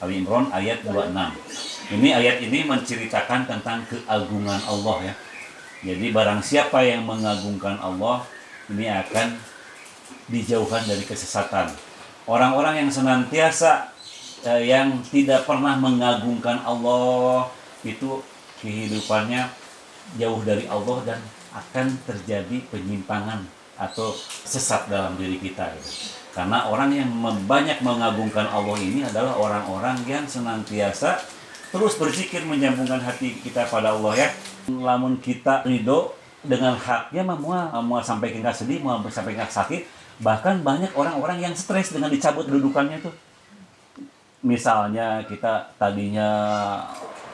Ali Imran ayat 26. Ini ayat ini menceritakan tentang keagungan Allah ya. Jadi barang siapa yang mengagungkan Allah, ini akan dijauhkan dari kesesatan. Orang-orang yang senantiasa yang tidak pernah mengagungkan Allah, itu kehidupannya jauh dari Allah dan akan terjadi penyimpangan atau sesat dalam diri kita gitu. Karena orang yang banyak mengagungkan Allah ini adalah orang-orang yang senantiasa terus berzikir menyambungkan hati kita pada Allah ya. Lamun kita ridho dengan haknya mau sampai kita sedih, mau sampai kita sakit, bahkan banyak orang-orang yang stres dengan dicabut kedudukannya tuh. Misalnya kita tadinya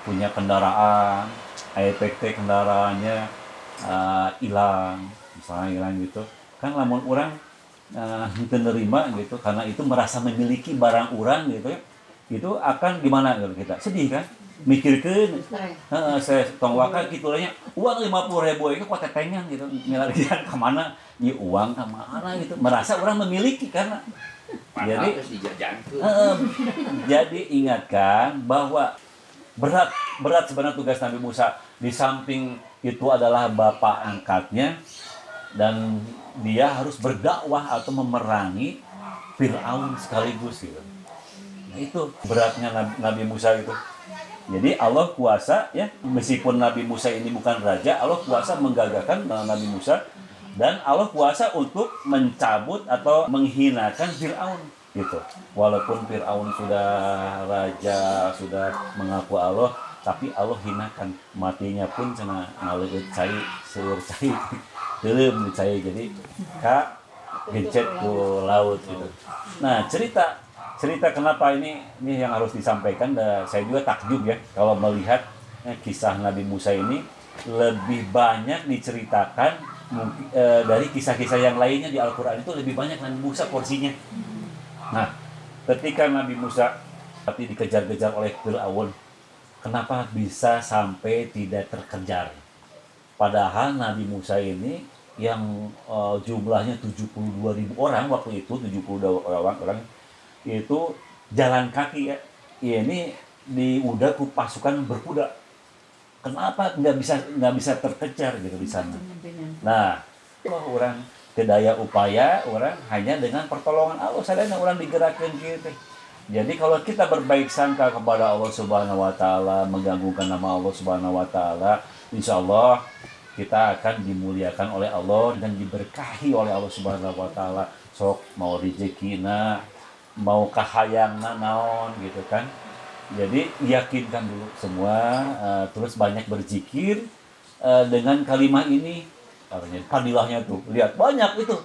punya kendaraan, EPT kendaraannya hilang, misalnya hilang gitu. Kan lamun orang menerima gitu karena itu merasa memiliki barang orang gitu ya, itu akan gimana gitu kita sedih kan mikirkan saya tong waka gitu lahnya uang 50.000 itu kok tetengan gitu milarian kemana ya uang kemana gitu merasa orang memiliki karena jadi jadi ingatkan bahwa berat sebenarnya tugas Nabi Musa di samping itu adalah bapak angkatnya dan dia harus berdakwah atau memerangi Fir'aun sekaligus gitu. Nah, itu beratnya Nabi Musa itu. Jadi Allah kuasa ya, meskipun Nabi Musa ini bukan raja, Allah kuasa menggagahkan Nabi Musa dan Allah kuasa untuk mencabut atau menghinakan Fir'aun gitu. Walaupun Fir'aun sudah raja, sudah mengaku Allah, tapi Allah hinakan matinya pun cenah ngaleut cai seueur cai belum dicai jadi kak gencet ke laut gitu. Nah cerita kenapa ini yang harus disampaikan. Saya juga takjub ya kalau melihat kisah Nabi Musa ini lebih banyak diceritakan dari kisah-kisah yang lainnya di Al-Quran itu lebih banyak Nabi Musa porsinya. Nah ketika Nabi Musa tapi dikejar-kejar oleh Fir'aun, kenapa bisa sampai tidak terkejar? Padahal Nabi Musa ini yang jumlahnya 72.000 orang waktu itu, 72 orang itu jalan kaki ya. Ini udah pasukan berkuda. Kenapa nggak bisa terkejar gitu di sana? Nah, orang kedaya upaya orang hanya dengan pertolongan Allah sadana orang digerakkan gitu. Jadi kalau kita berbaik sangka kepada Allah Subhanahu wa taala, menggagungkan nama Allah Subhanahu wa taala, insyaallah kita akan dimuliakan oleh Allah dan diberkahi oleh Allah Subhanahu wa taala. Sok mau rezekina, mau kahayangna naon gitu kan. Jadi yakinkan dulu semua, terus banyak berzikir dengan kalimat ini. Fadilahnya tuh, lihat banyak itu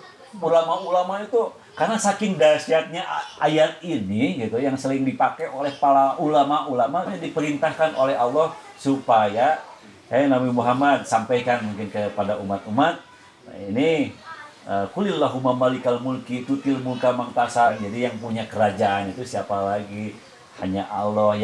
ulama-ulama itu karena saking dahsyatnya ayat ini gitu yang sering dipakai oleh para ulama-ulama diperintahkan oleh Allah supaya Nabi Muhammad sampaikan mungkin kepada umat-umat. Nah, ini kulillahumma malikal mulki tutil mulka man tasha. Jadi yang punya kerajaan itu siapa lagi? Hanya Allah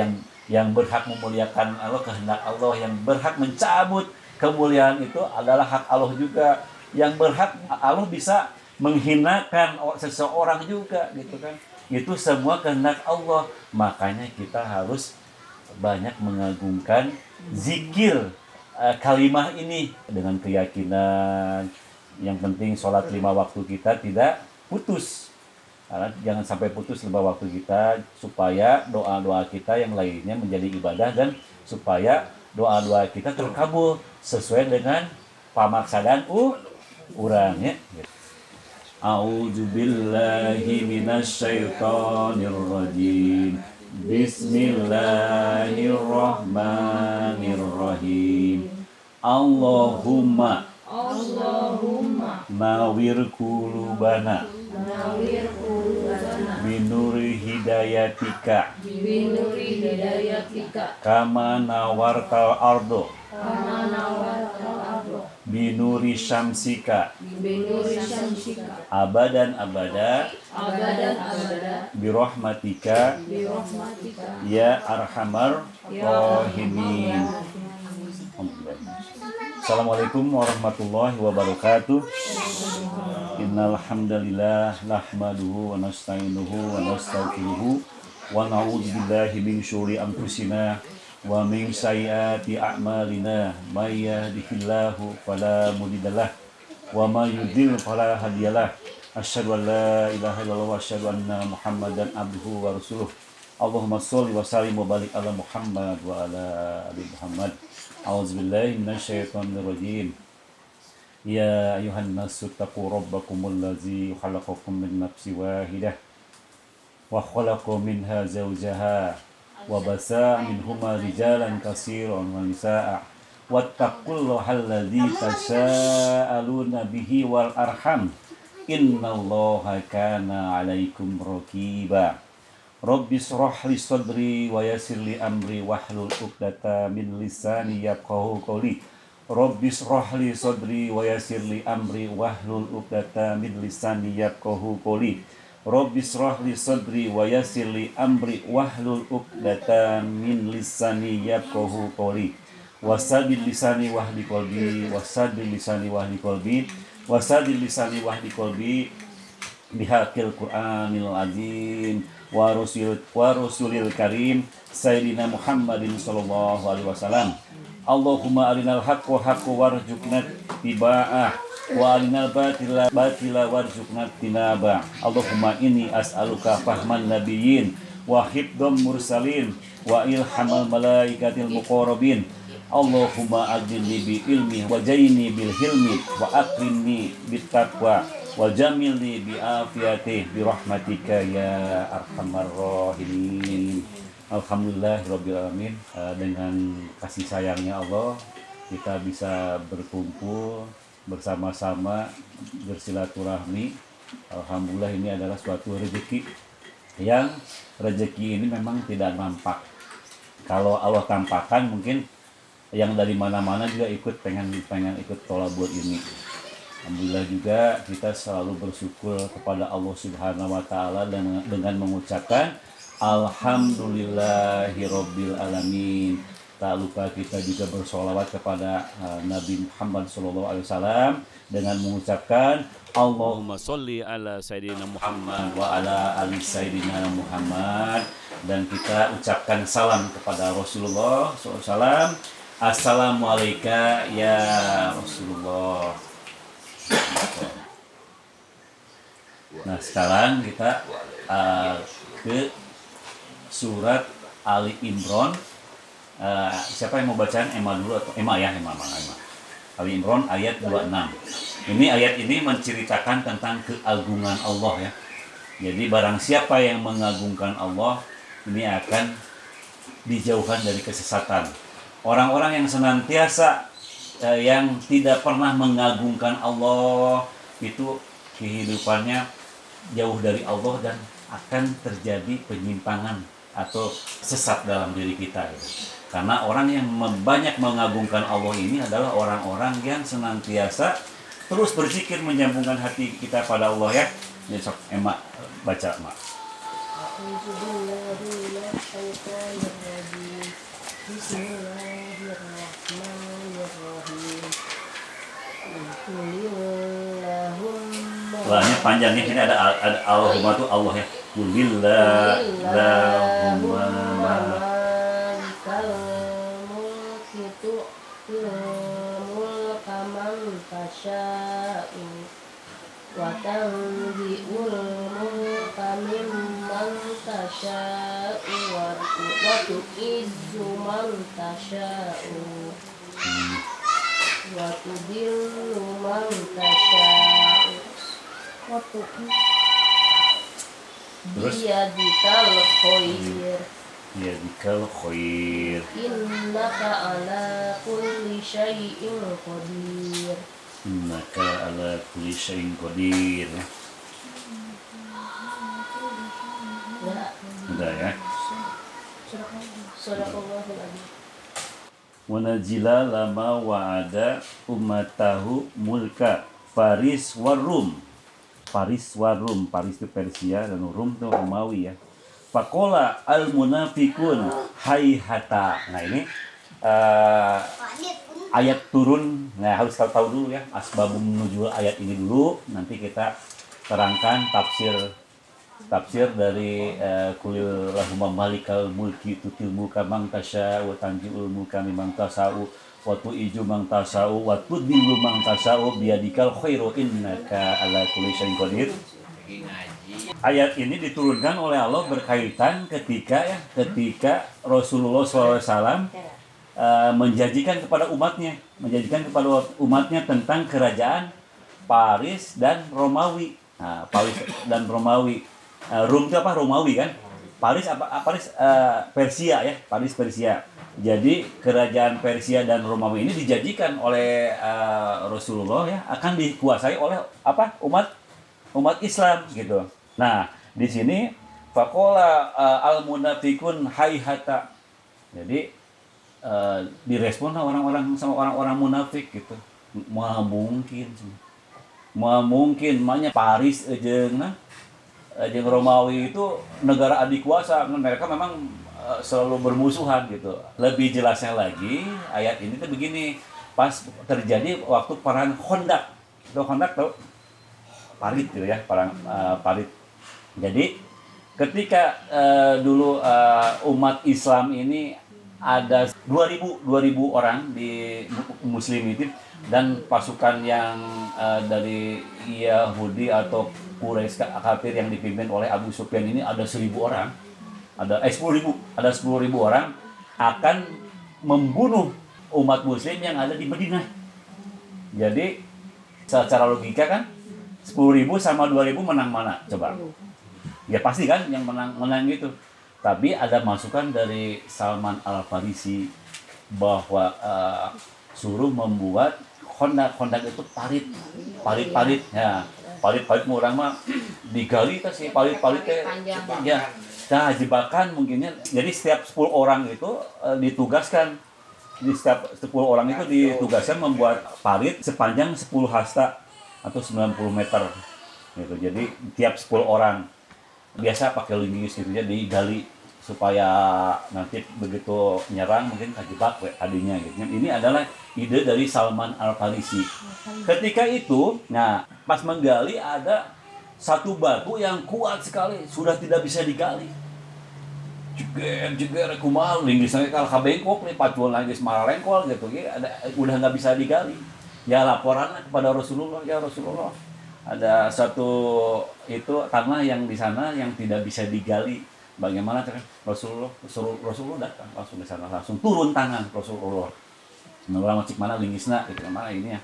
yang berhak memuliakan Allah, kehendak Allah yang berhak mencabut kemuliaan itu adalah hak Allah juga. Yang berhak Allah bisa menghinakan seseorang juga gitu kan. Itu semua kehendak Allah. Makanya kita harus banyak mengagungkan zikir kalimah ini dengan keyakinan. Yang penting sholat 5 waktu kita tidak putus. Jangan sampai putus 5 waktu kita supaya doa-doa kita yang lainnya menjadi ibadah dan supaya doa-doa kita terkabul sesuai dengan pamaksadaan urang ya. A'udzu billahi minasyaitonir rajim. Bismillahirrahmanirrahim. Allahumma nawir qulubana binuri hidayatika kama nawartal ardo binuri syamsika abadan abada birahmatika ya arhamar rahimin. Assalamualaikum warahmatullahi wabarakatuh. Innal hamdalillah nahmaduhu wa nasta'inuhu wa nastaghfiruhu wa na'udzu billahi min syururi anfusina wa min sayyiati a'malina may yahdihillahu fala mudhillalah wa may yudhlil fala hadiyalah asyhadu an la ilaha illallah wa asyhadu anna muhammadan abduhu wa rasuluh. Allahumma sholli wa sallim wa barik ala Muhammad wa ala ali Muhammad. A'udzubillahi minasyaitonir rajim. Ya ayuhan nasu taqu rabbakumul ladzi khalaqakum min nafsin wahidah wa khalaqa minha zawjaha wa basa minhuma rijalan katsiran wa nisaa wattaqullaha alladzi tasaaluna bihi wal arham innallaha kana 'alaikum raqiba. Rabbi shrah li sadri wa yassir li amri wahlul 'uqdatam min lisani yafqahu qawli. Rabbi shrah li sadri wa yassir li amri wahlul 'uqdatam min lisani yafqahu qawli. Rabbi shrah li sadri wa yassir li amri wahlul 'uqdatam min lisani yafqahu qawli. Wasaddid lisani wahdi qalbi wasaddid lisani wahdi qalbi wasaddid lisani wahdi qalbi bihaqil Qur'anil azim wa rasulil karim sayyidina Muhammadin sallallahu alaihi wasallam. Allahumma arinal haqqa haqqan warzuqna tiba'ah wa arinal batila batila warzuqna tinaba. Allahumma inni as'aluka fahman nabiyyin wa hifdzal mursalin wa ilhamal malaikatil muqarrabin. Allahumma ajilni bi ilmi wa jaini bil hilmi wa akrimni bit taqwa wa jamilni bi afiyati bi rahmatika ya arhamar rahimin. Alhamdulillahirabbil alamin. Dengan kasih sayangnya Allah kita bisa berkumpul bersama-sama bersilaturahmi. Alhamdulillah ini adalah suatu rezeki yang rezeki ini memang tidak nampak. Kalau Allah tampakkan mungkin yang dari mana-mana juga ikut pengen ikut tolabur ini. Alhamdulillah juga kita selalu bersyukur kepada Allah Subhanahu wa taala dengan mengucapkan alhamdulillahirabbil alamin. Tak lupa kita juga bersolawat kepada Nabi Muhammad SAW dengan mengucapkan Allahumma sholli ala sayyidina Muhammad wa ala ali sayyidina Muhammad. Dan kita ucapkan salam kepada Rasulullah SAW. Assalamualaikum ya Rasulullah. Nah sekarang kita ke surat Ali Imran. Siapa yang mau bacaan? Emma dulu atau Emma ya? Emma. Ali Imran ayat 26. Ini ayat ini menceritakan tentang keagungan Allah ya. Jadi barang siapa yang mengagungkan Allah, ini akan dijauhkan dari kesesatan. Orang-orang yang senantiasa yang tidak pernah mengagungkan Allah itu kehidupannya jauh dari Allah dan akan terjadi penyimpangan atau sesat dalam diri kita gitu. Karena orang yang banyak mengagungkan Allah ini adalah orang-orang yang senantiasa terus berzikir menyambungkan hati kita pada Allah ya. Jadi sok emak baca emak. Wah ini panjang nih, ini ada Allahumma tuh Allah ya. Kulillahumma wa tanzi'ul mulka mimman tasha'u wa tu'izzu man tasha'u wa tudillu man tasha'u wa biyadikal khair innaka ala kulli syai'in qadir. Innaka ala kulli syai'in qadir. Udah ya. Wa najila lama wa'ada ummatahu mulka Faris warum. Faris itu Persia dan Rum itu Romawi ya. Faqala al munafiqun hayhata. Nah ini ayat turun. Nah harus kau tahu dulu ya asbabun nuzul ayat ini dulu. Nanti kita terangkan tafsir tafsir dari kulil lahumma malikal mulki tutil mulka man tasya wa tanji'ul mulka mimman tasa'u wa tu'iju man tasa'u wa tudillu man tasa'u biyadikal khairu innaka ala kulli syai'in qadir. Ayat ini diturunkan oleh Allah berkaitan ketika Rasulullah SAW menjanjikan kepada umatnya tentang kerajaan Paris dan Romawi. Nah, Paris dan Romawi. Rum itu apa? Romawi kan? Paris Persia ya, Paris Persia. Jadi kerajaan Persia dan Romawi ini dijanjikan oleh Rasulullah ya akan dikuasai oleh apa? Umat Islam gitu. Nah, di sini faqala al munafiqun hayhata. Jadi direspon sama orang-orang munafik gitu. Mau mungkin makanya Paris jeung Romawi itu negara adik kuasa, mereka memang selalu bermusuhan gitu. Lebih jelasnya lagi ayat ini tuh begini, pas terjadi waktu perang Khandaq. Khandaq tuh Parit gitu ya, perang Parit. Jadi ketika dulu umat Islam ini ada 2000 orang di Muslim itu, dan pasukan yang dari Yahudi atau Quraisy kafir yang dipimpin oleh Abu Sufyan ini ada 10.000 orang, ada 10.000 orang akan membunuh umat Muslim yang ada di Madinah. Jadi secara logika kan 10.000 sama 2.000 menang mana? Coba. Ya pasti kan yang menang gitu. Tapi ada masukan dari Salman Al-Farisi bahwa suruh membuat Khandaq itu parit ya. Parit orang mah digali sih parit ya. Nah, jebakan mungkinnya. Jadi setiap 10 orang itu ditugaskan. Di setiap 10 orang itu ditugaskan membuat parit sepanjang 10 hasta atau 90 meter gitu. Jadi tiap 10 orang biasa pakai linggis gitu ya, digali supaya nanti begitu nyerang mungkin kejebak adinya gitu. Ini adalah ide dari Salman Al-Farisi. Ketika itu, nah pas menggali ada satu batu yang kuat sekali, sudah tidak bisa digali. Jeger kumaha linggisna kalau kabengkok nih pacuan lagi semararengkol gitu ya, udah nggak bisa digali. Ya laporan kepada Rasulullah, ya Rasulullah, ada satu itu tanah yang di sana yang tidak bisa digali. Bagaimana kan Rasulullah datang langsung di sana, langsung turun tangan Rasulullah. Sebenarnya macik mana lingisna gitu, mana ini ya.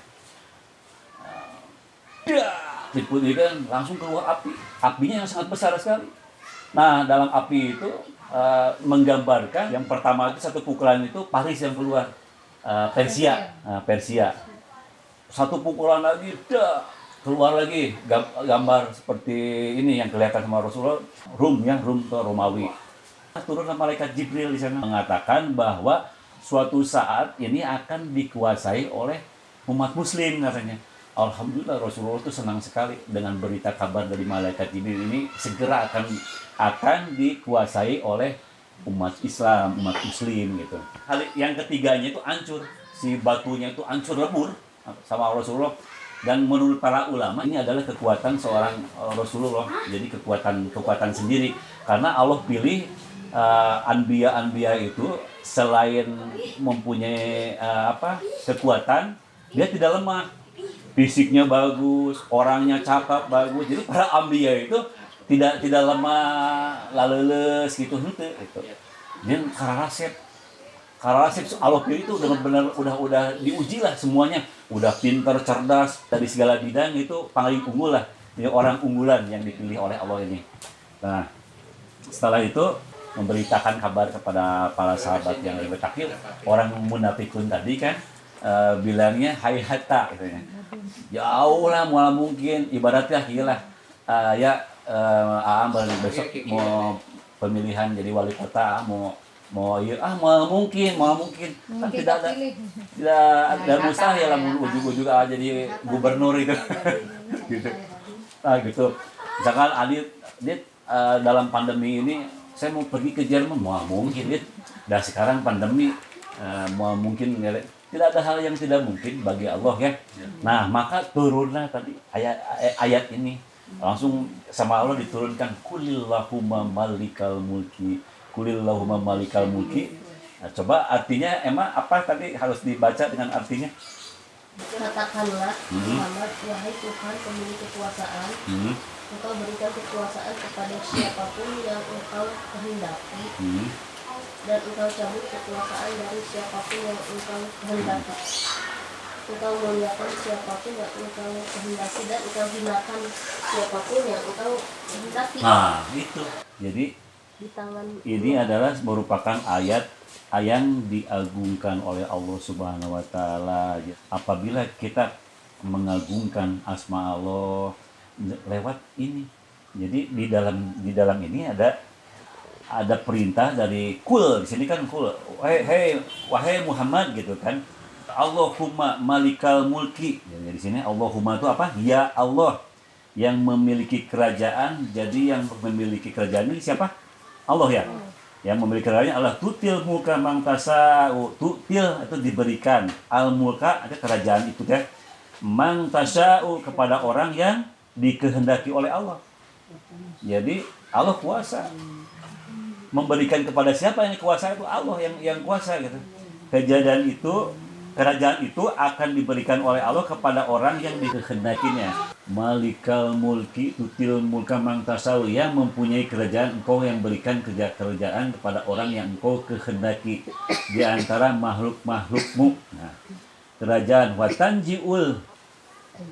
Diputih kan langsung keluar api. Apinya yang sangat besar sekali. Nah, dalam api itu menggambarkan yang pertama itu satu pukulan itu Paris yang keluar, Persia. Satu pukulan lagi, keluar lagi gambar seperti ini yang kelihatan sama Rasulullah, Rum atau Romawi. Turun malaikat Jibril di sana mengatakan bahwa suatu saat ini akan dikuasai oleh umat Muslim katanya. Alhamdulillah Rasulullah itu senang sekali dengan berita kabar dari malaikat Jibril ini segera akan dikuasai oleh umat Islam, umat Muslim gitu. Hal yang ketiganya itu hancur, si batunya itu hancur lebur sama Rasulullah. Dan menurut para ulama ini adalah kekuatan seorang Rasulullah, jadi kekuatan sendiri, karena Allah pilih anbiya itu selain mempunyai kekuatan, dia tidak lemah, fisiknya bagus, orangnya cakap bagus, jadi para anbiya itu tidak lemah, laleles gitu. Dia karasep Allah pilih itu benar-benar udah diuji lah semuanya, udah pintar, cerdas dari segala bidang, itu paling unggul lah, ini orang unggulan yang dipilih oleh Allah ini. Nah, setelah itu memberitakan kabar kepada para sahabat yang lebih takil, orang munafikun tadi kan bilangnya hayhata gitu ya. Jauh lah mual mungkin, ibaratnya gila. Aam besok mau pemilihan jadi wali kota, mau mungkin kan tidak ada mustahil lah ujung-ujung jadi gubernur itu gitu. Nah gitu, misalkan Adit dalam pandemi ini saya mau pergi ke Jerman, mau mungkin dan sekarang pandemi mau mungkin tidak ada hal yang tidak mungkin bagi Allah ya. Nah maka turunlah tadi ayat ini Langsung sama Allah diturunkan kulillahumma malikal mulki. Kulillahumma malikal mulki. Nah, coba artinya emang apa tadi harus dibaca dengan artinya? Katakanlah Muhammad, wahai Tuhan pemilik kekuasaan, Engkau berikan kekuasaan kepada siapapun yang Engkau kehendaki, dan Engkau cabut kekuasaan dari siapapun yang Engkau kehendaki. Engkau muliakan siapapun yang Engkau kehendaki, dan Engkau hinakan siapapun yang Engkau kehendaki. Nah, itu. Jadi Di tangan ini adalah merupakan ayat yang diagungkan oleh Allah Subhanahu wa taala. Apabila kita mengagungkan asma Allah lewat ini. Jadi di dalam ini ada perintah dari kul. Di sini kan kul. Wahai Muhammad gitu kan. Allahumma malikal mulki. Jadi di sini Allahumma itu apa? Ya Allah yang memiliki kerajaan. Jadi yang memiliki kerajaan ini siapa? Allah ya. Yang memiliki kerajaan Allah. Tutil mulka mang tasa'u. Tutil itu diberikan. Al mulka ada kerajaan itu ya. Mang tasa'u kepada orang yang dikehendaki oleh Allah. Jadi Allah kuasa. Memberikan kepada siapa yang kuasa itu Allah yang kuasa gitu. Kerajaan itu akan diberikan oleh Allah kepada orang yang dikehendakinya. Malikal mulki tutil mulka mang tasau, yang mempunyai kerajaan, engkau yang berikan kerajaan kepada orang yang engkau kehendaki di antara makhluk-makhlukmu. Nah, kerajaan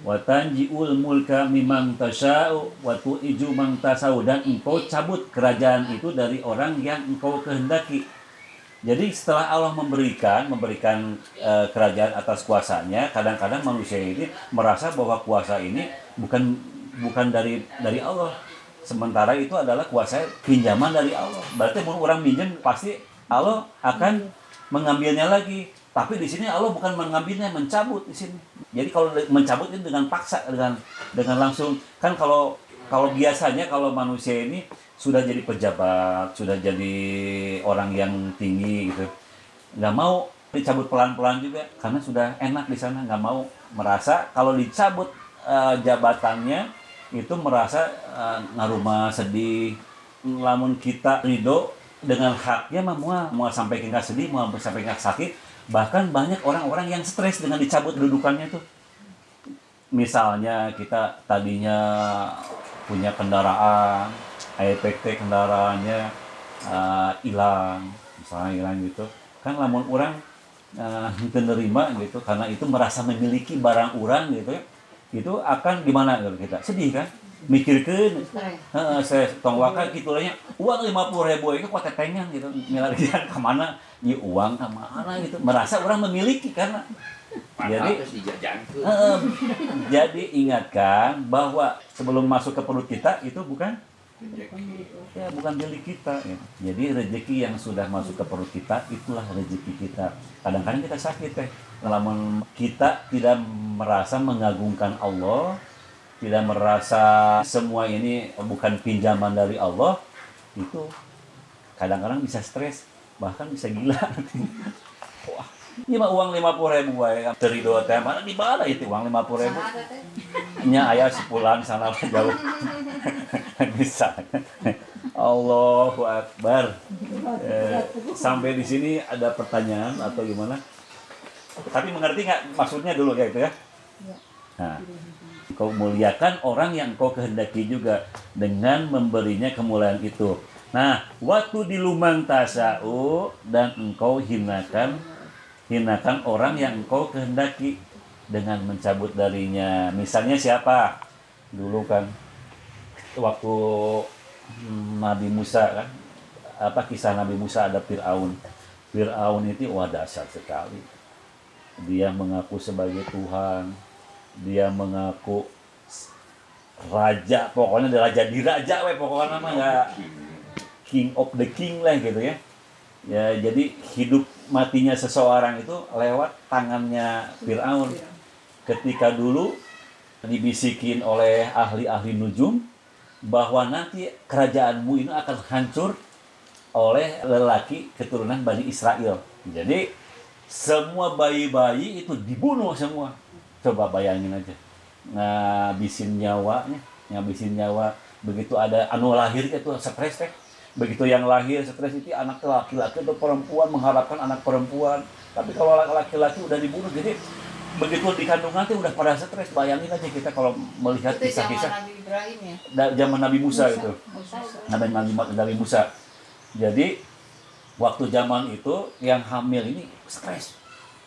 watanjiul mulka mimang tasau wa tu'iju mang tasau, dan engkau cabut kerajaan itu dari orang yang engkau kehendaki. Jadi setelah Allah memberikan kerajaan atas kuasanya, kadang-kadang manusia ini merasa bahwa kuasa ini bukan dari Allah. Sementara itu adalah kuasa pinjaman dari Allah. Berarti mau orang minjem pasti Allah akan mengambilnya lagi. Tapi di sini Allah bukan mengambilnya, mencabut di sini. Jadi kalau mencabut itu dengan paksa, dengan langsung. Kan kalau biasanya kalau manusia ini sudah jadi pejabat, sudah jadi orang yang tinggi gitu, nggak mau dicabut pelan-pelan juga karena sudah enak di sana, nggak mau, merasa kalau dicabut jabatannya itu merasa ngaruma sedih. Lamun kita ridho dengan haknya mau sampai nggak sedih, mau sampai nggak sakit. Bahkan banyak orang-orang yang stres dengan dicabut kedudukannya tuh. Misalnya kita tadinya punya kendaraan, EPT kendaraannya hilang, misalnya hilang gitu, kan lamun orang menerima gitu, karena itu merasa memiliki barang orang gitu ya, itu akan gimana kalau kita sedih kan, mikirkan, saya tongwakan gitulah uang 50.000 itu kok tetengan gitu, milarian kemana, ya uang kemana gitu, merasa orang memiliki karena jadi ingatkan bahwa sebelum masuk ke perut kita itu bukan milik kita ya. Jadi rezeki yang sudah masuk ke perut kita itulah rezeki kita. Kadang-kadang kita sakit namun kita tidak merasa mengagungkan Allah, tidak merasa semua ini bukan pinjaman dari Allah, itu kadang-kadang bisa stres, bahkan bisa gila. Wah, ini mah uang 50.000 ya, terido teh mana di mana itu uang 50.000? Nya aya sepulan sana jauh. Bisa. Allahu Akbar. Sampai di sini ada pertanyaan atau gimana? Tapi mengerti nggak maksudnya dulu ya itu ya? Nah, kau muliakan orang yang kau kehendaki juga dengan memberinya kemuliaan itu. Nah, waktu di lumang tasau, dan engkau hinakan orang yang engkau kehendaki dengan mencabut darinya. Misalnya siapa? Dulu kan waktu Nabi Musa kan, kisah Nabi Musa, ada Fir'aun itu dahsyat sekali. Dia mengaku sebagai Tuhan, dia mengaku raja, pokoknya dia raja di raja pokoknya mah nggak king of the king lah gitu ya. Ya, jadi hidup matinya seseorang itu lewat tangannya Fir'aun. Ketika dulu dibisikin oleh ahli-ahli nujum bahwa nanti kerajaanmu ini akan hancur oleh lelaki keturunan Bani Israel. Jadi semua bayi-bayi itu dibunuh semua. Coba bayangin aja, ngabisin nyawanya. ngabisin nyawa. Begitu ada anu lahir itu stres teh. Begitu yang lahir stres itu anak laki-laki atau perempuan mengharapkan anak perempuan. Tapi kalau laki-laki udah dibunuh, jadi begitu di kandungan tuh udah pada stres. Bayangin aja kita kalau melihat Itu zaman kisah-kisah Nabi Ibrahim ya. zaman Nabi Musa itu. Musa. Nabi Musa. Jadi waktu zaman itu yang hamil ini stres,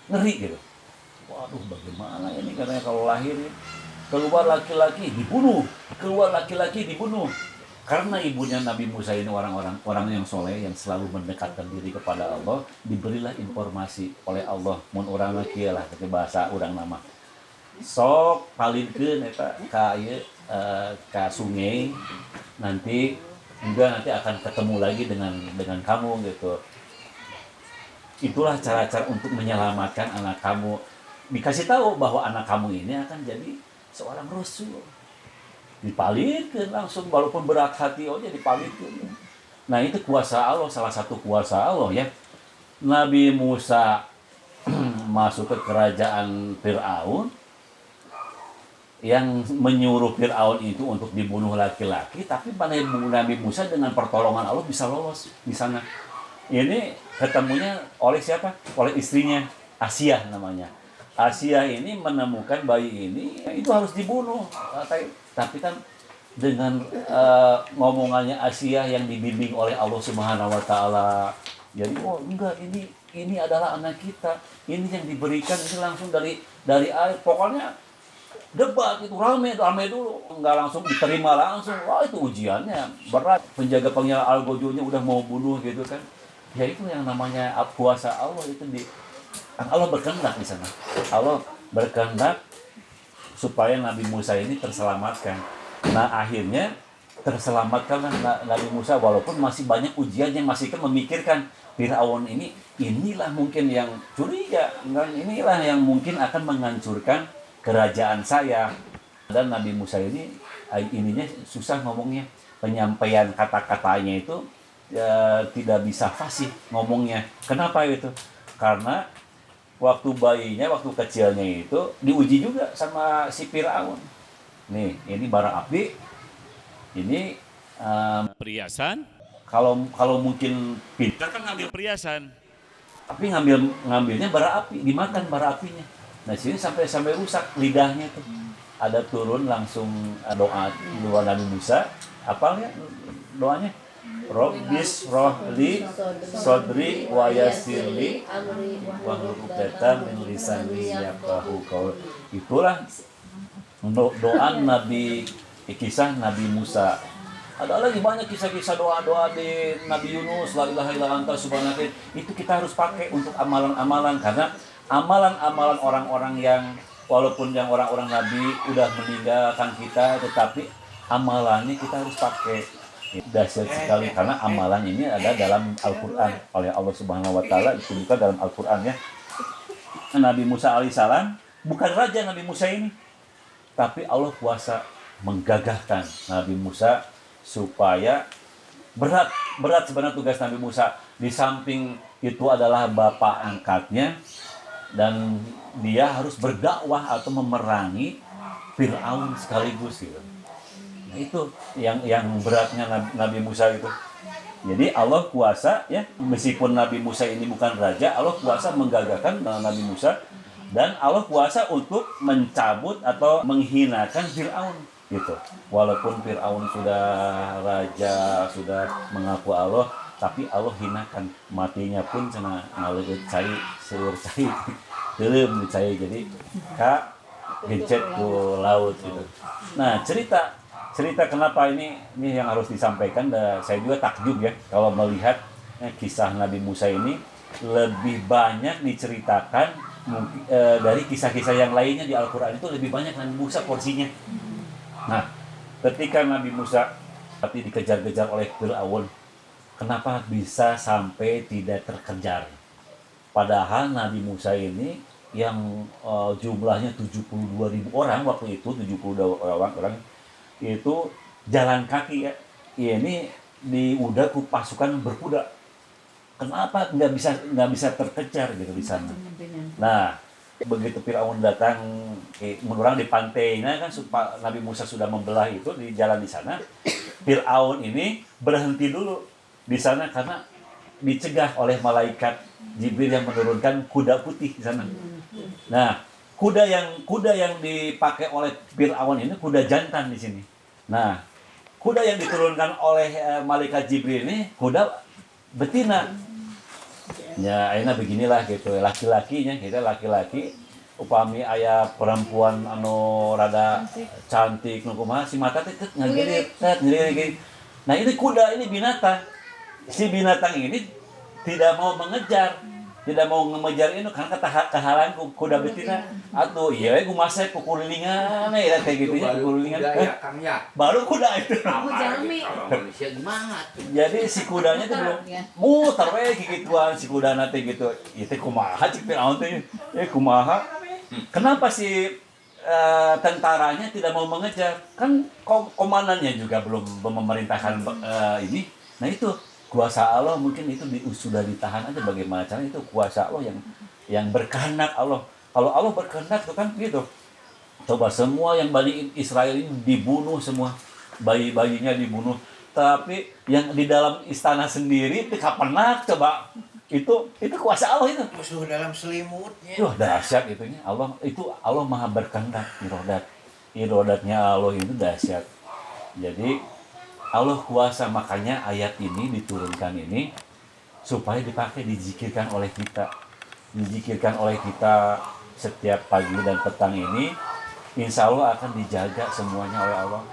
ngeri gitu. Waduh, bagaimana ini katanya kalau lahir keluar laki-laki dibunuh, keluar laki-laki dibunuh. Karena ibunya Nabi Musa ini orang yang soleh yang selalu mendekatkan diri kepada Allah, diberilah informasi oleh Allah, mun urang laki lah, ke bahasa urang nama. Sok palingkeun eta ka ieu ka sungai, nanti akan ketemu lagi dengan kamu gitu. Itulah cara-cara untuk menyelamatkan anak kamu. Dikasih tahu bahwa anak kamu ini akan jadi seorang rasul. Dipalingkeun langsung walaupun berat hati aja dipalingkeun. Nah, itu kuasa Allah, salah satu kuasa Allah ya. Nabi Musa masuk ke kerajaan Firaun yang menyuruh Firaun itu untuk dibunuh laki-laki, tapi Nabi Musa dengan pertolongan Allah bisa lolos di sana. Ini ketemunya oleh siapa? Oleh istrinya, Asia namanya. Asia ini menemukan bayi ini, itu harus dibunuh. Tapi kan dengan ngomongannya Asia yang dibimbing oleh Allah Subhanahu wa taala. Jadi enggak, ini adalah anak kita. Ini yang diberikan ini langsung dari air. Pokoknya debat itu rame dulu, enggak langsung diterima langsung. Wah, itu ujiannya berat. Penjaga pengira Algojonya udah mau bunuh gitu kan. Ya itu yang namanya kuasa Allah itu Allah berkehendak di sana. Allah berkehendak supaya Nabi Musa ini terselamatkan. Nah, akhirnya terselamatkanlah Nabi Musa walaupun masih banyak ujian yang masih memikirkan Firaun inilah mungkin yang curiga, inilah yang mungkin akan menghancurkan kerajaan saya. Dan Nabi Musa ininya susah ngomongnya, penyampaian kata-katanya itu tidak bisa fasih ngomongnya. Kenapa itu? Karena waktu kecilnya itu diuji juga sama si Firaun. Nih, ini bara api, ini perhiasan. Kalau mungkin pintar kan ngambil perhiasan, tapi ngambilnya bara api, dimakan bara apinya. Nah, sini sampai rusak lidahnya tuh. Ada turun langsung doa Nabi Musa. Apalnya doanya? Robbis rohli sodri wa yassirli wahlul 'uqdatam min lisani yafqahu qaul. Itulah doa kisah Nabi Musa. Ada lagi banyak kisah-kisah doa-doa di Nabi Yunus, la ilaha illa anta subhanaka. Itu kita harus pakai untuk amalan-amalan, karena amalan-amalan orang-orang yang walaupun yang orang-orang Nabi udah meninggalkan kita, tetapi amalannya kita harus pakai. Dahsyat sekali karena amalan ini ada dalam Al-Quran oleh Allah Subhanahu wa taala, disebutkan dalam Al-Quran ya. Nabi Musa alaihissalam bukan raja Nabi Musa ini, tapi Allah kuasa menggagahkan Nabi Musa supaya berat sebenarnya tugas Nabi Musa. Di samping itu adalah bapak angkatnya dan dia harus berdakwah atau memerangi Firaun sekaligus gitu. Nah, itu yang beratnya Nabi Musa itu. Jadi Allah kuasa ya, meskipun Nabi Musa ini bukan raja, Allah kuasa menggagahkan Nabi Musa, dan Allah kuasa untuk mencabut atau menghinakan Firaun gitu. Walaupun Firaun sudah raja, sudah mengaku Allah, tapi Allah hinakan, matinya pun cenah ngaleut cai seueur cai. Teuleum cai, jadi ka gencet ku laut gitu. Nah, cerita kenapa ini yang harus disampaikan. Saya juga takjub ya kalau melihat kisah Nabi Musa ini lebih banyak diceritakan dari kisah-kisah yang lainnya di Al-Quran. Itu lebih banyak Nabi Musa porsinya. Nah, ketika Nabi Musa tapi dikejar-kejar oleh Firaun, kenapa bisa sampai tidak terkejar? Padahal Nabi Musa ini yang jumlahnya 72.000 orang waktu itu, 72 orang itu jalan kaki ya. Ini udah pasukan berkuda. Kenapa nggak bisa terkejar gitu di sana? Nah, Begitu Firaun datang, menurang di pantai, nah kan Nabi Musa sudah membelah itu di jalan di sana. Firaun ini berhenti dulu di sana karena dicegah oleh malaikat Jibril yang menurunkan kuda putih di sana. Nah, kuda yang dipakai oleh Firaun ini kuda jantan di sini. Nah, kuda yang diturunkan oleh malaikat Jibril ini kuda betina. Ya, akhirnya beginilah gitu. Laki-lakinya kita laki-laki upami aya perempuan anu rada cantik nu kumaha si mata teh ngelirik. Nah, ini kuda ini binatang. Si binatang ini tidak mau mengejar, tidak mau mengejar ini karena kehalang kuda betina. Atuh iya ku masa kukulilingan ya kayak gitu ya kukulilingan. Baru kuda itu. Manusia gimana tuh? Jadi si kudanya tuh belum muter we gituan si kudana teh gitu. Ieu teh kumaha cik Firaun teh. Kumaha? Kenapa si tentaranya tidak mau mengejar? Kan komandannya juga belum memerintahkan ini. Nah itu kuasa Allah mungkin itu sudah ditahan aja bagaimana caranya itu kuasa Allah yang berkehendak Allah. Kalau Allah berkehendak itu kan gitu. Coba semua yang Bani Israel ini dibunuh semua. Bayi-bayinya dibunuh. Tapi yang di dalam istana sendiri itu kapenak coba. Itu kuasa Allah itu. Musuh dalam selimutnya. Wah, dahsyat itunya. Allah Maha berkehendak, irodatnya Allah itu dahsyat. Jadi Allah kuasa, makanya ayat ini diturunkan ini supaya dipakai dizikirkan oleh kita. Dizikirkan oleh kita setiap pagi dan petang ini, insya Allah akan dijaga semuanya oleh Allah.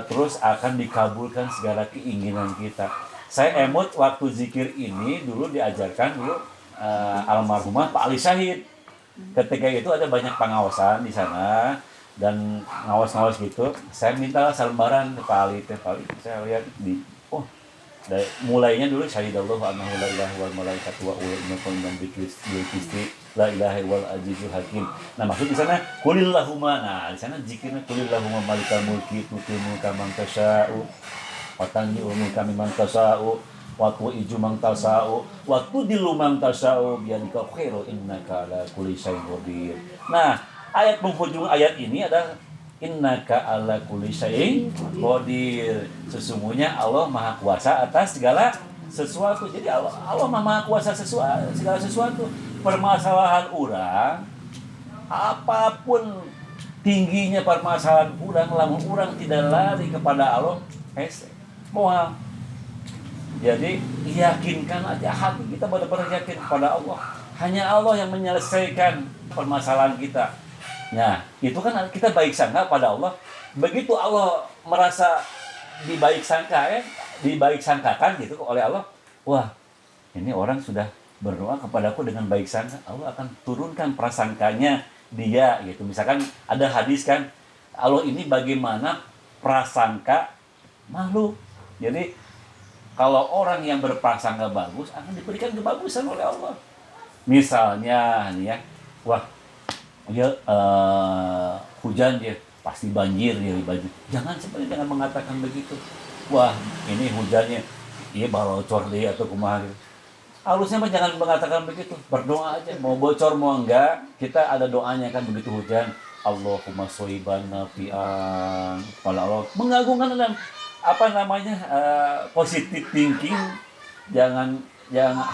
Terus akan dikabulkan segala keinginan kita. Saya emot waktu zikir ini dulu diajarkan almarhumah Pak Ali Syahid. Ketika itu ada banyak pengawasan di sana dan ngawas-ngawas gitu. Saya minta salembaran ke Pak Ali. Saya lihat mulainya dulu syahidallahu annahu la ilaha wal malaikatu wa ulul ilmi bil qisti la ilaha wal azizul hakim. Nah, maksud di sana qulillahumma. Nah, di sana zikirnya qulillahumma malikal mulki tu'til mulka man tasya'u wa tanzi'ul mulka mimman tasya'u wa tu'izzu man tasya'u wa tudillu man tasya'u biyadikal khairu innaka ala kulli syai'in qadir. Nah, ayat penghujung ayat ini adalah innaka ala kulli syai'in qadir. Sesungguhnya Allah Maha Kuasa atas segala sesuatu. Jadi Allah Maha Kuasa segala sesuatu. Permasalahan orang, apapun tingginya permasalahan orang, lamun orang tidak lari kepada Allah, moal. Jadi yakinkan aja hati kita benar-benar yakin kepada Allah. Hanya Allah yang menyelesaikan permasalahan kita. Nah, itu kan kita baik sangka pada Allah. Begitu Allah merasa dibaik sangkakan gitu oleh Allah. Wah, ini orang sudah berdoa kepadaku dengan baik sangka. Allah akan turunkan prasangkanya dia gitu. Misalkan ada hadis kan, Allah ini bagaimana prasangka makhluk. Jadi kalau orang yang berprasangka bagus akan diberikan kebagusan oleh Allah. Misalnya nih ya, wah dia hujan dia pasti banjir dia banjir. Jangan mengatakan begitu. Wah ini hujannya, iya balocor dia atau kumaha. Harusnya jangan mengatakan begitu. Berdoa aja. Mau bocor mau enggak, kita ada doanya kan begitu hujan. Allahumma sholiban nafi'an. Kepada Allah mengagungkan dalam positive thinking. Jangan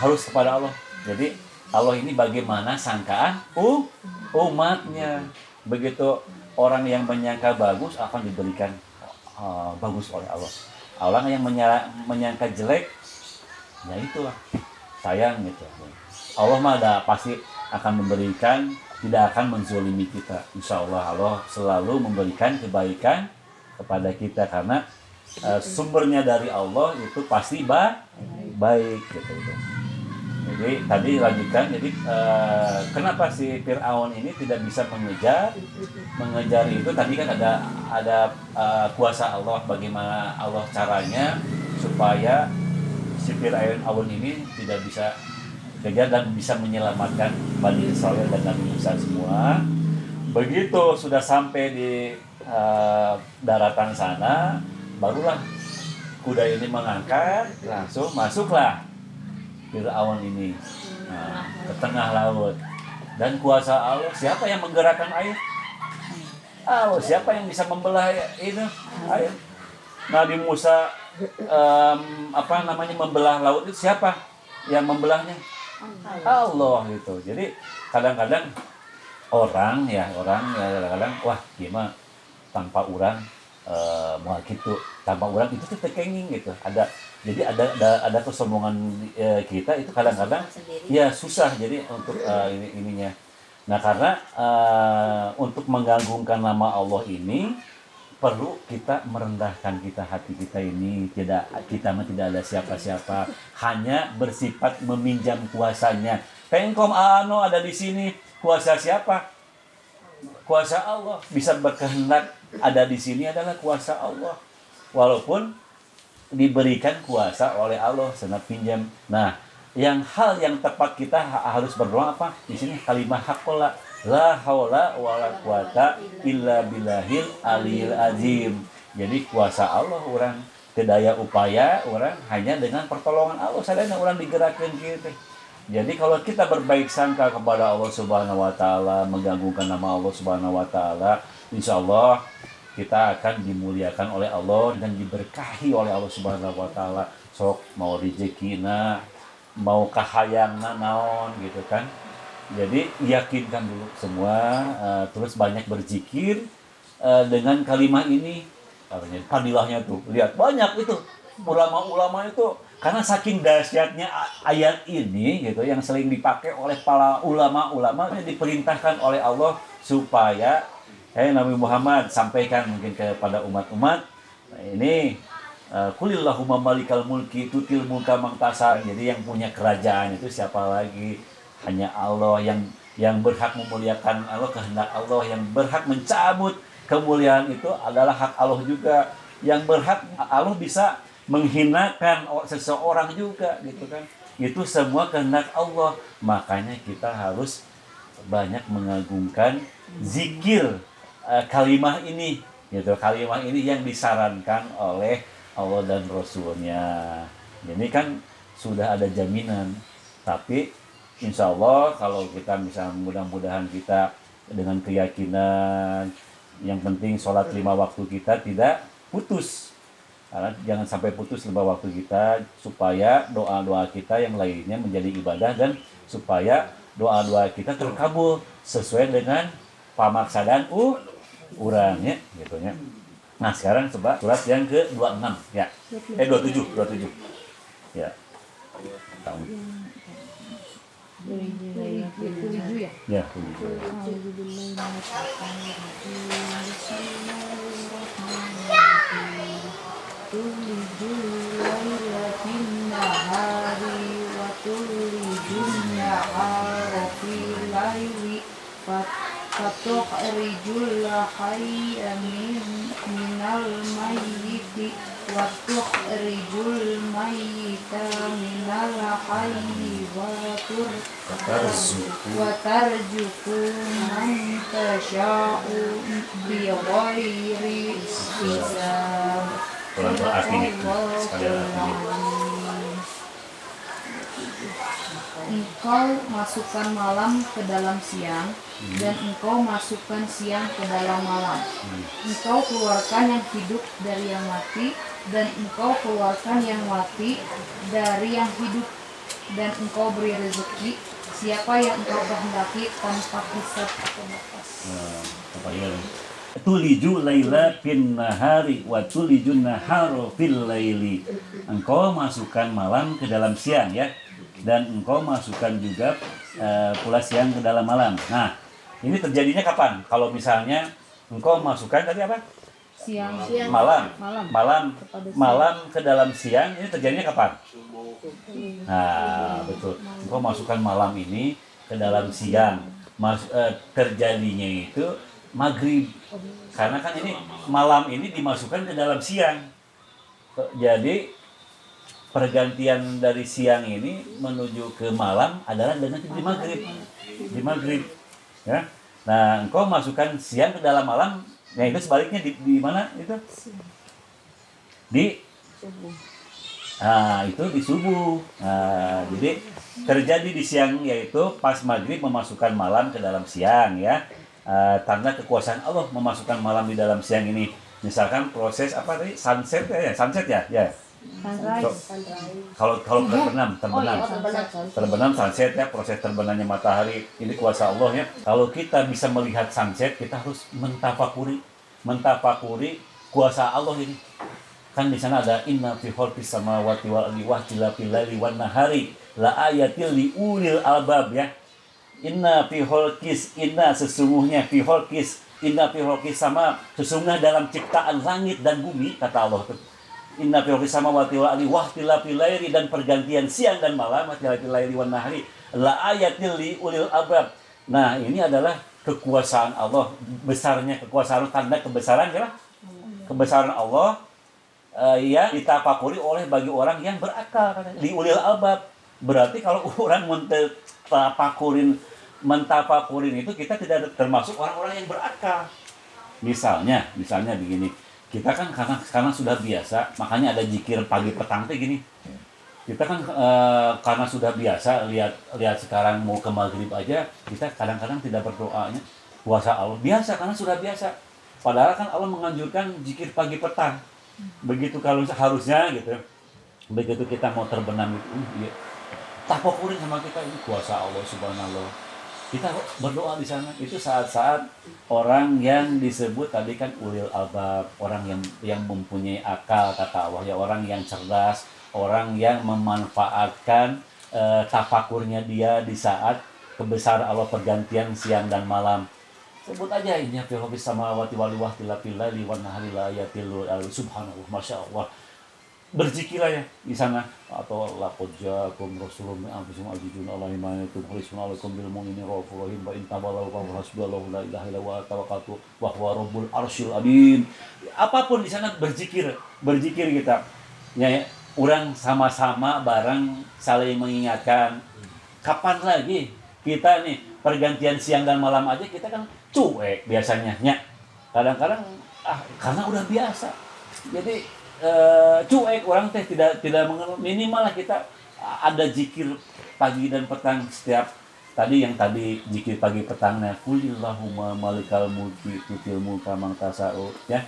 harus kepada Allah. Jadi Allah ini bagaimana sangkaan umatnya. Begitu orang yang menyangka bagus akan diberikan bagus oleh Allah. Orang yang menyangka jelek, ya itulah sayang gitu. Allah mah pasti akan memberikan, tidak akan menzolimi kita. Insya Allah Allah selalu memberikan kebaikan kepada kita karena sumbernya dari Allah itu pasti baik gitu. Jadi tadi lanjutkan. Jadi kenapa si Firaun ini tidak bisa mengejar itu tadi kan ada kuasa Allah, bagaimana Allah caranya supaya si Firaun ini tidak bisa kejar dan bisa menyelamatkan Bani Israil dan Nabi Musa semua. Begitu sudah sampai di daratan sana, barulah kuda ini mengangkat, langsung masuklah Firaun ini ke tengah laut. Dan kuasa Allah, siapa yang menggerakkan air? Allah. Siapa yang bisa membelah itu air? Nabi Musa membelah laut itu siapa yang membelahnya? Allah gitu. Jadi kadang-kadang orang kadang-kadang wah gimana tanpa orang mau gitu, tanpa orang itu tuh tekenging gitu. Ada kesombongan kita itu kadang-kadang ya susah jadi untuk ininya. Nah, karena untuk menggantungkan nama Allah ini perlu kita merendahkan hati kita ini, tidak ada siapa-siapa, hanya bersifat meminjam kuasanya. Engkau ada di sini, kuasa siapa? Kuasa Allah. Bisa berkehendak ada di sini adalah kuasa Allah. Walaupun diberikan kuasa oleh Allah, senap pinjam. Nah, hal yang tepat kita harus berdoa apa? Di sini kalimat haqqola, la haula wala quwata illa billahil aliyil azim. Jadi kuasa Allah orang, daya upaya orang hanya dengan pertolongan Allah. Sadana orang digerakkan gitu. Jadi kalau kita berbaik sangka kepada Allah Subhanahu wa taala, menggantungkan nama Allah Subhanahu wa taala, insyaallah kita akan dimuliakan oleh Allah dan diberkahi oleh Allah Subhanahu wa taala. Sok mau rezekina, mau kahayangna naon gitu kan. Jadi yakinkan dulu semua, terus banyak berzikir dengan kalimat ini. Fadilahnya tuh, lihat banyak itu ulama-ulama itu, karena saking dahsyatnya ayat ini gitu yang sering dipakai oleh para ulama-ulama, diperintahkan oleh Allah supaya Nabi Muhammad sampaikan mungkin kepada umat-umat. Nah, ini kulillahumma malikal mulki tutil mulka man tasha. Jadi yang punya kerajaan itu siapa lagi? Hanya Allah yang berhak memuliakan Allah, kehendak Allah. Yang berhak mencabut kemuliaan itu adalah hak Allah juga. Yang berhak Allah bisa menghinakan seseorang juga gitu kan. Itu semua kehendak Allah. Makanya kita harus banyak mengagungkan zikir kalimah ini gitu. Kalimah ini yang disarankan oleh Allah dan Rasulnya. Ini kan sudah ada jaminan. Tapi insya Allah kalau kita bisa, mudah-mudahan kita dengan keyakinan, yang penting sholat 5 waktu kita tidak putus. Karena jangan sampai putus 5 waktu kita, supaya doa-doa kita yang lainnya menjadi ibadah, dan supaya doa-doa kita terkabul sesuai dengan pamaksadaan urangnya gitu ya. Nah, sekarang coba surat yang ke-26 ya. 27 ya. Tahun. Ya, 27. Fatukhrijul hayya minal mayyiti wa tukhrijul mayyita minal hayyi wa tarzuqu man tasha'u bighairi hisab. Engkau masukkan malam ke dalam siang, dan engkau masukkan siang ke dalam malam. Engkau keluarkan yang hidup dari yang mati, dan engkau keluarkan yang mati dari yang hidup, dan engkau beri rezeki siapa yang engkau kehendaki tanpa hisab atau batas. Tuliju laila fin nahari wa tulijun nahara fil laili. Engkau masukkan malam ke dalam siang ya, dan engkau masukkan juga pula siang ke dalam malam. Nah, ini terjadinya kapan? Kalau misalnya engkau masukkan tadi apa? Siang. Malam ke dalam siang, ini terjadinya kapan? Nah, betul. Engkau masukkan malam ini ke dalam siang. Terjadinya itu maghrib. Karena kan ini malam ini dimasukkan ke dalam siang. Jadi pergantian dari siang ini menuju ke malam adalah dengan di maghrib ya. Nah, engkau masukkan siang ke dalam malam, nah itu sebaliknya di mana itu? Di Nah, itu di subuh. Nah, jadi terjadi di siang yaitu pas maghrib memasukkan malam ke dalam siang ya. Tanda kekuasaan Allah memasukkan malam di dalam siang ini. Misalkan proses apa tadi sunset ya, sunset ya, ya. Sunrise. Sunrise. Kalau terbenam, terbenam. Oh, terbenam. Terbenam sunset ya, proses terbenamnya matahari ini kuasa Allah ya. Kalau kita bisa melihat sunset, kita harus mentafakuri kuasa Allah ini. Kan di sana ada inna fi khalqis samawati wal ardi wa ikhtilafil laili wan nahari la ayatil li ulil albab ya. Inna fi khalqis sama sesungguhnya dalam ciptaan langit dan bumi kata Allah itu. Inna fi khalqis samawati wal ardi wa ikhtilafil laili dan pergantian siang dan malam wa ikhtilafil laili wan nahari la ayatil li ulil albab. Nah, ini adalah kekuasaan Allah, besarnya kekuasaan, tanda kebesaran ya. Kebesaran Allah yang ditafakuri oleh bagi orang yang berakal, li ulil albab. Berarti kalau orang mentafakurin itu kita tidak termasuk orang-orang yang berakal. Misalnya begini, kita kan karena sudah biasa, makanya ada zikir pagi petang tuh gini. Kita kan karena sudah biasa lihat sekarang mau ke maghrib aja, kita kadang-kadang tidak berdoanya puasa Allah biasa karena sudah biasa. Padahal kan Allah menganjurkan zikir pagi petang. Begitu kalau harusnya gitu. Begitu kita mau terbenam itu, tafakurin sama kita ini kuasa Allah subhanallah. Kita berdoa di sana itu saat-saat orang yang disebut tadi kan ulil albab, orang yang mempunyai akal kata Allah ya, orang yang cerdas, orang yang memanfaatkan tafakurnya dia di saat kebesaran Allah pergantian siang dan malam. Sebut aja ini fi khalqis samawati wal ardi wa ikhtilafil laili wan nahari la ayatil subhanallah masyaallah. Berzikirlah ya di sana atau laqad ja'akum rasulun min anfusikum azizun alaihi ma yatubu alaikum bil mu'minina raufur rahim wa in tawallaw fa hasbunallahu la ilaha illa huwa tawakkaltu wa huwa rabbul arsyil azim. Apapun di sana berzikir kita. Ya, orang sama-sama bareng saling mengingatkan. Kapan lagi kita nih pergantian siang dan malam aja kita kan cuek biasanya ya. Kadang-kadang karena udah biasa. Jadi cuek orang teh tidak mengenal, minimal lah kita ada zikir pagi dan petang setiap tadi zikir pagi petangnya kulillahumma malikal mulki tutil mulka man tasau ya.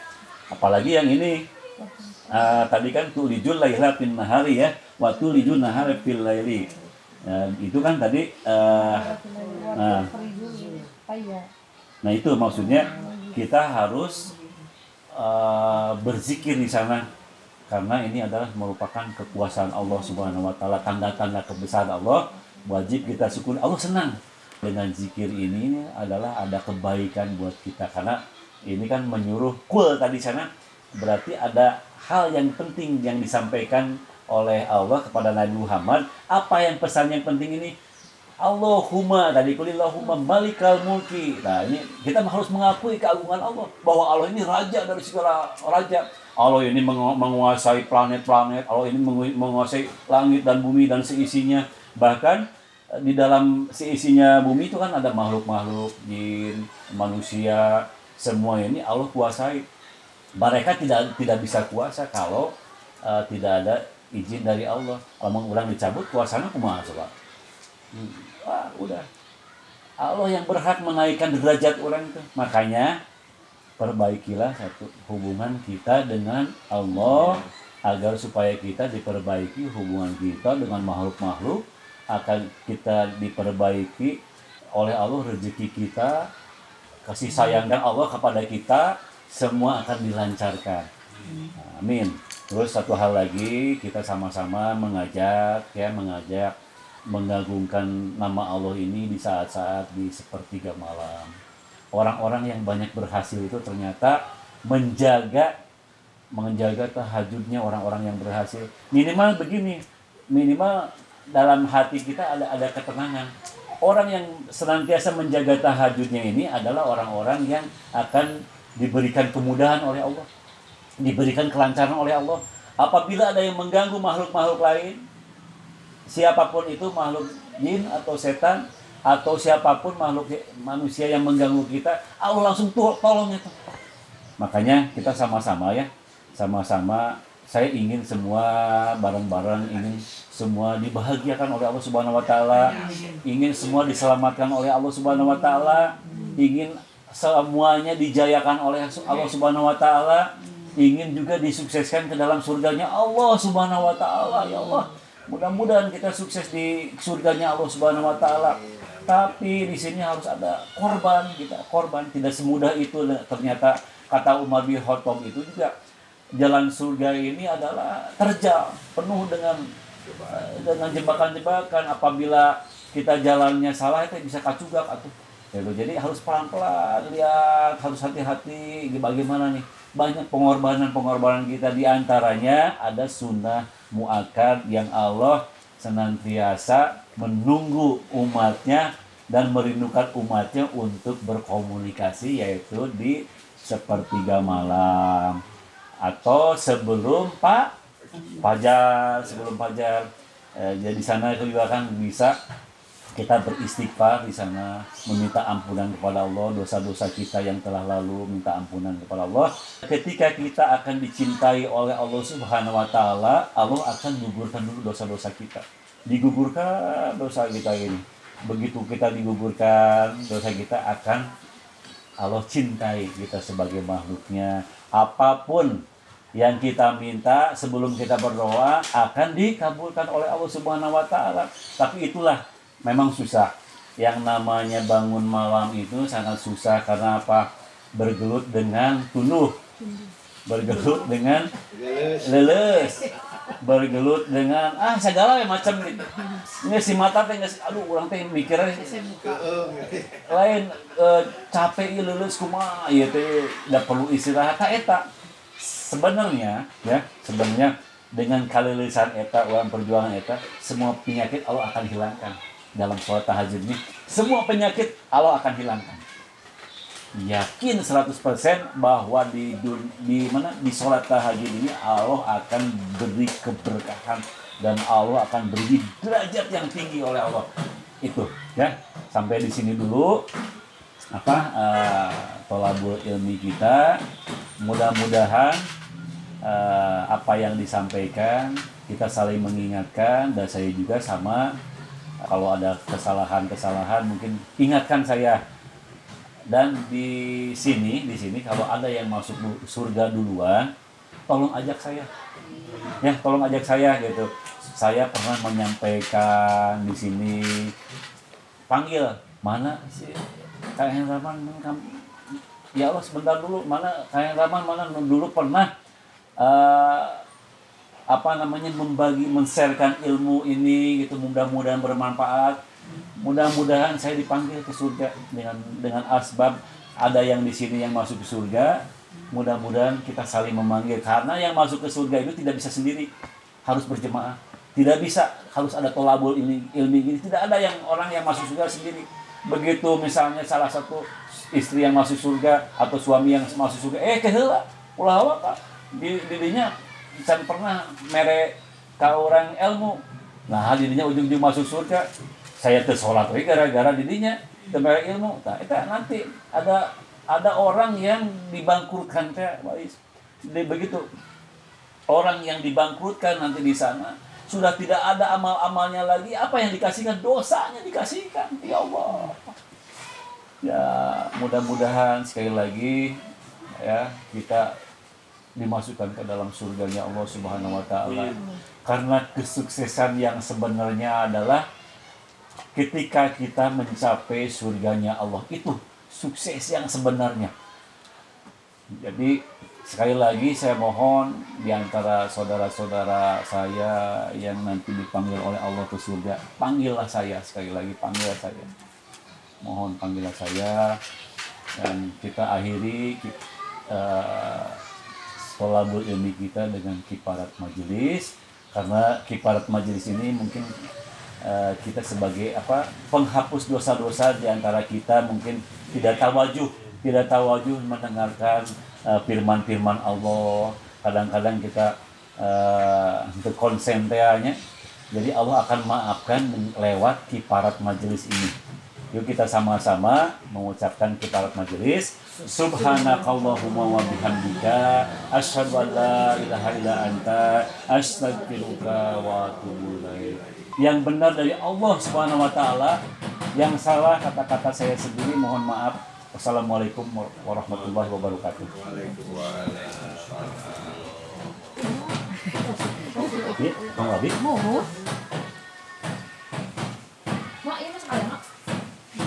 Apalagi yang ini tadi kan tulijul laila fil nahari ya, wa tulijul nahara fil laili. Itu kan tadi nah itu maksudnya kita harus berzikir di sana karena ini adalah merupakan kekuasaan Allah Subhanahu wa taala, tanda-tanda kebesaran Allah, wajib kita syukuri. Allah senang dengan zikir ini adalah ada kebaikan buat kita karena ini kan menyuruh tadi sana berarti ada hal yang penting yang disampaikan oleh Allah kepada Nabi Muhammad. Apa yang pesan yang penting ini? Allahumma tadi kulillahumma malikal mulki. Nah, ini kita harus mengakui keagungan Allah bahwa Allah ini raja dari segala raja. Allah ini menguasai planet-planet, Allah ini menguasai langit dan bumi dan seisinya. Bahkan di dalam seisinya bumi itu kan ada makhluk-makhluk, jin, manusia, semua ini Allah kuasai. Mereka tidak bisa kuasa kalau tidak ada izin dari Allah. Kalau orang dicabut kuasanya kumaha coba? Udah. Allah yang berhak menaikkan derajat orang itu. Makanya perbaikilah satu hubungan kita dengan Allah agar supaya kita diperbaiki hubungan kita dengan makhluk-makhluk, akan kita diperbaiki oleh Allah rezeki kita, kasih sayang dan Allah kepada kita, semua akan dilancarkan. Amin. Terus satu hal lagi, kita sama-sama mengajak mengagungkan nama Allah ini di saat-saat di sepertiga malam. Orang-orang yang banyak berhasil itu ternyata menjaga tahajudnya orang-orang yang berhasil. Minimal begini, minimal dalam hati kita ada ketenangan. Orang yang senantiasa menjaga tahajudnya ini adalah orang-orang yang akan diberikan kemudahan oleh Allah, diberikan kelancaran oleh Allah. Apabila ada yang mengganggu makhluk-makhluk lain, siapapun itu, makhluk jin atau setan atau siapapun makhluk manusia yang mengganggu kita, Allah langsung tolong itu. Makanya kita sama-sama saya ingin semua barang-barang ingin semua dibahagiakan oleh Allah Subhanahu wa taala, ingin semua diselamatkan oleh Allah Subhanahu wa taala, ingin semuanya dijayakan oleh Allah Subhanahu wa taala, ingin juga disukseskan ke dalam surganya Allah Subhanahu wa taala. Ya Allah, mudah-mudahan kita sukses di surganya Allah Subhanahu wa taala. Tapi di sini harus ada korban, korban. Tidak semudah itu ternyata, kata Umar bin Khattab itu juga. Jalan surga ini adalah terjal, penuh dengan jebakan-jebakan. Apabila kita jalannya salah, itu bisa kacugak atuh. Jadi harus pelan-pelan, lihat, harus hati-hati. Bagaimana nih? Banyak pengorbanan kita, diantaranya ada sunnah muakkad yang Allah senantiasa menunggu umatnya dan merindukan umatnya untuk berkomunikasi, yaitu di sepertiga malam atau sebelum fajar. Jadi sana itu juga kan bisa kita beristighfar di sana, meminta ampunan kepada Allah, dosa-dosa kita yang telah lalu, minta ampunan kepada Allah. Ketika kita akan dicintai oleh Allah Subhanahu wa taala, Allah akan gugurkan dulu dosa-dosa kita. Digugurkan dosa kita ini. Begitu kita digugurkan dosa kita, akan Allah cintai kita sebagai makhluknya. Apapun yang kita minta sebelum kita berdoa akan dikabulkan oleh Allah Subhanahu wa taala. Tapi itulah memang susah. Yang namanya bangun malam itu sangat susah. Karena apa? Bergelut dengan tuluh, bergelut dengan leles, bergelut dengan segala macam gitu. Ini si mata teh aduh urang teh mikirnya lain, capek ieu leles kumaha ieu teh da perlu istirahat eta. Sebenarnya dengan kaleulesan eta, urang perjuangan eta, semua penyakit Allah akan hilangkan. Dalam sholat tahajud ini semua penyakit Allah akan hilangkan. Yakin 100% bahwa di sholat tahajud ini Allah akan beri keberkahan dan Allah akan beri derajat yang tinggi oleh Allah. Itu ya, sampai di sini dulu thalabul ilmi kita. Mudah-mudahan apa yang disampaikan kita saling mengingatkan, dan saya juga sama, kalau ada kesalahan mungkin ingatkan saya. Dan di sini kalau ada yang masuk surga duluan, tolong ajak saya. Ya, tolong ajak saya gitu. Saya pernah menyampaikan di sini, panggil, mana sih Kang Rahman? Ya Allah, sebentar dulu, mana Kang Rahman, mana dulu pernah men-sharekan ilmu ini gitu, mudah-mudahan bermanfaat. Mudah-mudahan saya dipanggil ke surga dengan asbab ada yang di sini yang masuk ke surga. Mudah-mudahan kita saling memanggil, karena yang masuk ke surga itu tidak bisa sendiri, harus berjemaah. Tidak bisa, harus ada thalabul ilmi ini. Tidak ada yang orang yang masuk surga sendiri. Begitu misalnya salah satu istri yang masuk surga atau suami yang masuk surga, keheula ulah apa dirinya can pernah mere ka orang ilmu. Nah, dirinya ujung-ujung masuk surga. Saya teu salat we gara-gara dirinya teu mere ilmu. Nah, eta nanti ada orang yang dibangkrutkan teh, begitu. Orang yang dibangkrutkan nanti di sana sudah tidak ada amal-amalnya lagi. Apa yang dikasihkan? Dosanya dikasihkan. Ya Allah. Ya, mudah-mudahan sekali lagi ya kita dimasukkan ke dalam surganya Allah Subhanahu wa taala. Karena kesuksesan yang sebenarnya adalah ketika kita mencapai surganya Allah, itu sukses yang sebenarnya. Jadi sekali lagi saya mohon di antara saudara-saudara saya yang nanti dipanggil oleh Allah ke surga, panggillah saya sekali lagi, panggillah saya. Mohon panggillah saya, dan kita akhiri thalabul ilmi kita dengan kifarat majelis. Karena kifarat majelis ini mungkin kita sebagai penghapus dosa-dosa di antara kita, mungkin tidak tawajuh mendengarkan firman-firman Allah. Kadang-kadang kita berkonsentrasinya. Jadi Allah akan maafkan lewat kifarat majelis ini. Yuk kita sama-sama mengucapkan kifarat majelis. Subhanakallahumma wa bihamdika asyhadu an la ilaha illa anta astaghfiruka wa atubu ilaik. Yang benar dari Allah Subhanahu wa taala, yang salah kata-kata saya sendiri, mohon maaf. Wassalamualaikum warahmatullahi wabarakatuh. Waalaikumsalam. Abi, Bang Abi. Mohon.